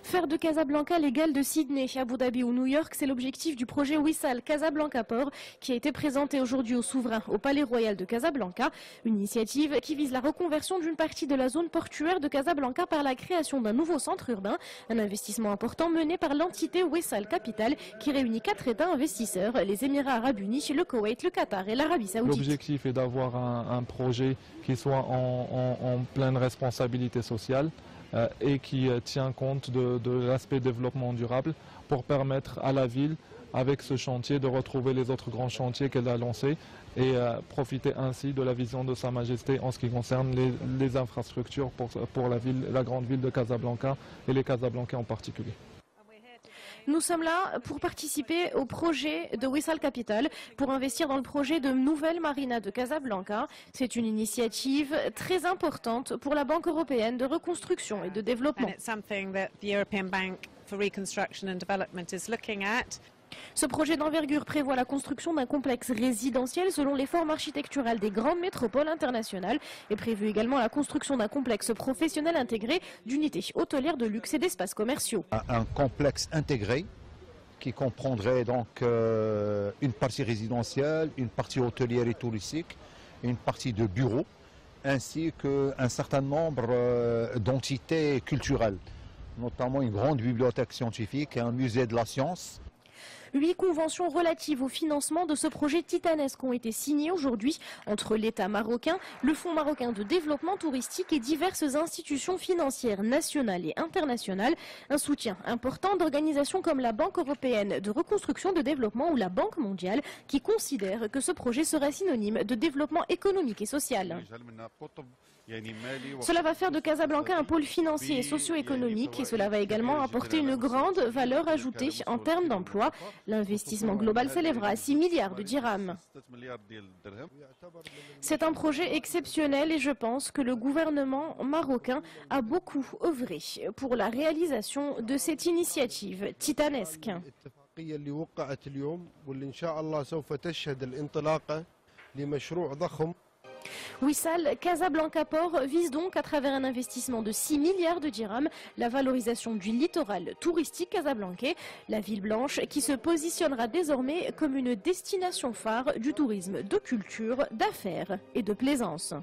Faire de Casablanca l'égal de Sydney, Abu Dhabi ou New York, c'est l'objectif du projet Wissal Casablanca Port qui a été présenté aujourd'hui au souverain au Palais Royal de Casablanca. Une initiative qui vise la reconversion d'une partie de la zone portuaire de Casablanca par la création d'un nouveau centre urbain. Un investissement important mené par l'entité Wissal Capital qui réunit 4 États investisseurs, les Émirats Arabes Unis, le Koweït, le Qatar et l'Arabie Saoudite. L'objectif est d'avoir un projet qui soit en pleine responsabilité sociale et qui tient compte de l'aspect développement durable pour permettre à la ville, avec ce chantier, de retrouver les autres grands chantiers qu'elle a lancés et profiter ainsi de la vision de Sa Majesté en ce qui concerne les infrastructures pour la grande ville de Casablanca et les Casablancais en particulier. Nous sommes là pour participer au projet de Wissal Capital, pour investir dans le projet de nouvelle marina de Casablanca. C'est une initiative très importante pour la Banque européenne de reconstruction et de développement. Ce projet d'envergure prévoit la construction d'un complexe résidentiel selon les formes architecturales des grandes métropoles internationales et prévu également la construction d'un complexe professionnel intégré d'unités hôtelières de luxe et d'espaces commerciaux. Un complexe intégré qui comprendrait donc une partie résidentielle, une partie hôtelière et touristique, une partie de bureaux, ainsi qu'un certain nombre d'entités culturelles, notamment une grande bibliothèque scientifique et un musée de la science. 8 conventions relatives au financement de ce projet titanesque ont été signées aujourd'hui entre l'État marocain, le Fonds marocain de développement touristique et diverses institutions financières nationales et internationales. Un soutien important d'organisations comme la Banque européenne de reconstruction de développement ou la Banque mondiale qui considèrent que ce projet sera synonyme de développement économique et social. Cela va faire de Casablanca un pôle financier et socio-économique et cela va également apporter une grande valeur ajoutée en termes d'emploi. L'investissement global s'élèvera à 6 milliards de dirhams. C'est un projet exceptionnel et je pense que le gouvernement marocain a beaucoup œuvré pour la réalisation de cette initiative titanesque. Wissal Casablanca Port vise donc à travers un investissement de 6 milliards de dirhams la valorisation du littoral touristique casablancais, la ville blanche qui se positionnera désormais comme une destination phare du tourisme de culture, d'affaires et de plaisance.